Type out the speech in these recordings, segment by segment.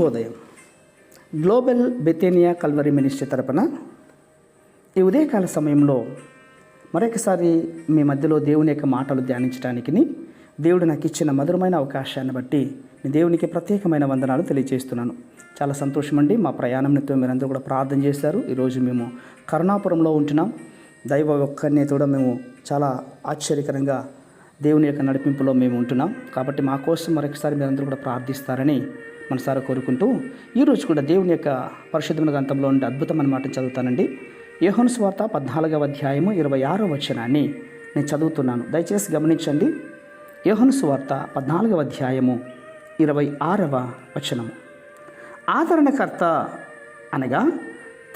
శుభోదయం. Global బెతేనియా Calvary ministry తరపున ఈ ఉదయకాల సమయంలో మరొకసారి మీ మధ్యలో దేవుని యొక్క మాటలు ధ్యానించడానికి దేవుడు నాకు ఇచ్చిన మధురమైన అవకాశాన్ని బట్టి మీ దేవునికి ప్రత్యేకమైన వందనాలు తెలియజేస్తున్నాను. చాలా సంతోషం అండి. మా ప్రయాణం నిమిత్తం మీరందరూ కూడా ప్రార్థన చేశారు. ఈరోజు మేము కరుణాపురంలో ఉంటున్నాం. దైవ ఒక్కరినితో మేము చాలా ఆశ్చర్యకరంగా దేవుని యొక్క నడిపింపులో మేము ఉంటున్నాం. కాబట్టి మా కోసం మరొకసారి మీరందరూ కూడా ప్రార్థిస్తారని మనసారా కోరుకుంటూ ఈరోజు కూడా దేవుని యొక్క పరిశుద్ధమైన గ్రంథంలో ఉండే అద్భుతమైన మాట చదువుతానండి. యోహాను సువార్త 14వ అధ్యాయము 26వ వచనాన్ని నేను చదువుతున్నాను. దయచేసి గమనించండి. యోహాను సువార్త 14వ అధ్యాయము 26వ వచనము. ఆదరణకర్త అనగా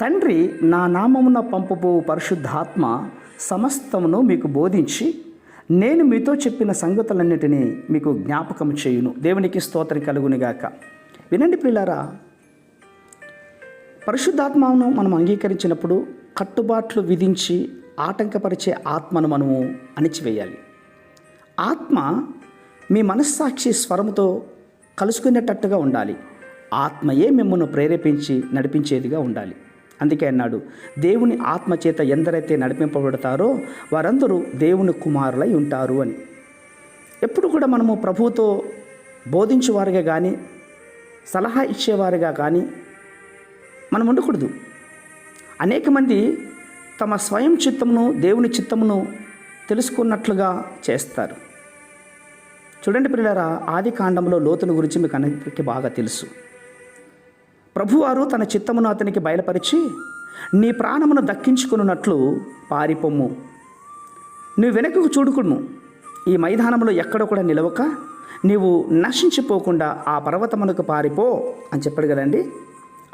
తండ్రి నా నామమున పంపబో పరిశుద్ధాత్మ సమస్తమును మీకు బోధించి నేను మీతో చెప్పిన సంగతులన్నిటినీ మీకు జ్ఞాపకం చేయును. దేవునికి స్తోత్రం కలుగునిగాక. వినండి ప్రియులారా, పరిశుద్ధాత్మను మనం అంగీకరించినప్పుడు కట్టుబాట్లు విధించి ఆటంకపరిచే ఆత్మను మనము అణిచివేయాలి. ఆత్మ మీ మనస్సాక్షి స్వరముతో కలుసుకునేటట్టుగా ఉండాలి. ఆత్మయే మిమ్మల్ని ప్రేరేపించి నడిపించేదిగా ఉండాలి. అందుకే అన్నాడు, దేవుని ఆత్మ చేత ఎందరైతే నడిపింపబడతారో వారందరూ దేవుని కుమారులై ఉంటారు అని. ఎప్పుడు కూడా మనము ప్రభువుతో బోధించేవారుగా కానీ సలహా ఇచ్చేవారుగా కానీ మనం ఉండకూడదు. అనేక మంది తమ స్వయం చిత్తమును దేవుని చిత్తమును తెలుసుకున్నట్లుగా చేస్తారు. చూడండి ప్రియులారా, ఆది కాండంలో లోతును గురించి మీకు అందరికీ బాగా తెలుసు. ప్రభువారు తన చిత్తమును అతనికి బయలుపరిచి నీ ప్రాణమును దక్కించుకున్నట్లు పారిపోము, నువ్వు వెనకకు చూడుకును, ఈ మైదానంలో ఎక్కడ కూడా నిలవక నీవు నశించిపోకుండా ఆ పర్వతమునకు పారిపో అని చెప్పాడు కదండి.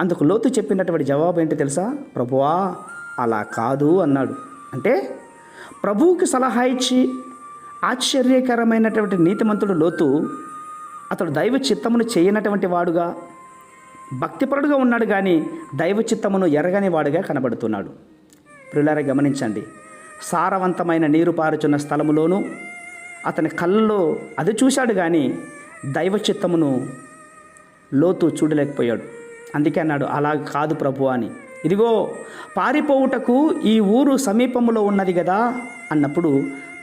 అందుకు లోతు చెప్పినటువంటి జవాబు ఏంటి తెలుసా? ప్రభువా అలా కాదు అన్నాడు. అంటే ప్రభువుకి సలహా ఇచ్చి ఆశ్చర్యకరమైనటువంటి నీతిమంతుడు లోతు అతడు దైవ చిత్తమును చేయనటువంటి వాడుగా భక్తిపరుడుగా ఉన్నాడు, కానీ దైవ చిత్తమును ఎరగని వాడుగా కనబడుతున్నాడు. ప్రియులారా గమనించండి. సారవంతమైన నీరు పారుచున్న స్థలములోనూ అతని కళ్ళలో అది చూశాడు, కానీ దైవ చిత్తమును లోతు చూడలేకపోయాడు. అందుకే అన్నాడు, అలా కాదు ప్రభు అని. ఇదిగో పారిపోవుటకు ఈ ఊరు సమీపంలో ఉన్నది కదా అన్నప్పుడు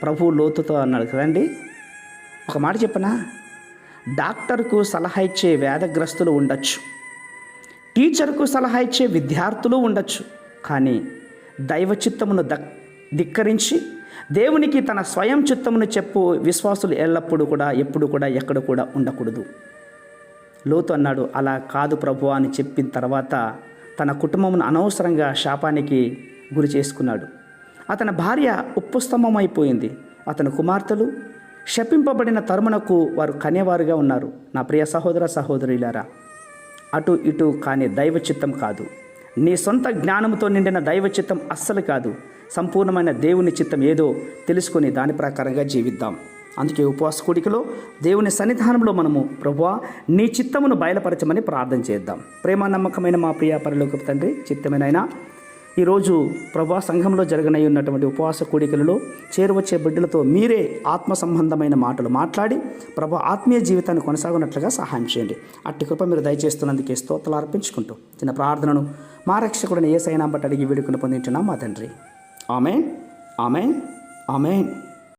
ప్రభు లోతుతో అన్నాడు కదండి. ఒక మాట చెప్పనా, డాక్టర్కు సలహా ఇచ్చే వ్యాధిగ్రస్తులు ఉండొచ్చు, టీచర్కు సలహా ఇచ్చే విద్యార్థులు ఉండొచ్చు, కానీ దైవ చిత్తమును ధిక్కరించి దేవునికి తన స్వయం చిత్తమును చెప్పు విశ్వాసులు ఎల్లప్పుడూ కూడా ఎప్పుడు కూడా ఎక్కడ కూడా ఉండకూడదు. లోతు అన్నాడు, అలా కాదు ప్రభు అని చెప్పిన తర్వాత తన కుటుంబమును అనవసరంగా శాపానికి గురి చేసుకున్నాడు. అతని భార్య ఉప్పుస్తంభం అయిపోయింది. అతని కుమార్తెలు శపింపబడిన తరుమునకు వారు కనేవారుగా ఉన్నారు. నా ప్రియ సహోదర సహోదరులారా, అటు ఇటు కానీ దైవ చిత్తం కాదు, నీ సొంత జ్ఞానంతో నిండిన దైవ చిత్తం అస్సలు కాదు. సంపూర్ణమైన దేవుని చిత్తం ఏదో తెలుసుకొని దాని ప్రకారంగా జీవిద్దాం. అందుకే ఉపవాస కూడికలో దేవుని సన్నిధానంలో మనము ప్రభువా నీ చిత్తమును బయలుపరచమని ప్రార్థన చేద్దాం. ప్రేమ నమ్మకమైన మా ప్రియ పరలోకపు తండ్రి, చిత్తమేనైనా ఈరోజు ప్రభువా సంఘంలో జరగనై ఉన్నటువంటి ఉపవాస కూడికలలో చేరువచ్చే బిడ్డలతో మీరే ఆత్మ సంబంధమైన మాటలు మాట్లాడి ప్రభు ఆత్మీయ జీవితాన్ని కొనసాగునట్లుగా సహాయం చేయండి. అట్టి కృప మీరు దయచేస్తున్నందుకే స్తోత్రాలు అర్పించుకుంటూ చిన్న ప్రార్థనను మా రక్షకుడిని యేసయ్య నామమున బట్టి అడిగి వేడుకొని పొందింటున్నాం మా తండ్రి. ఆమేన్, ఆమేన్, ఆమేన్.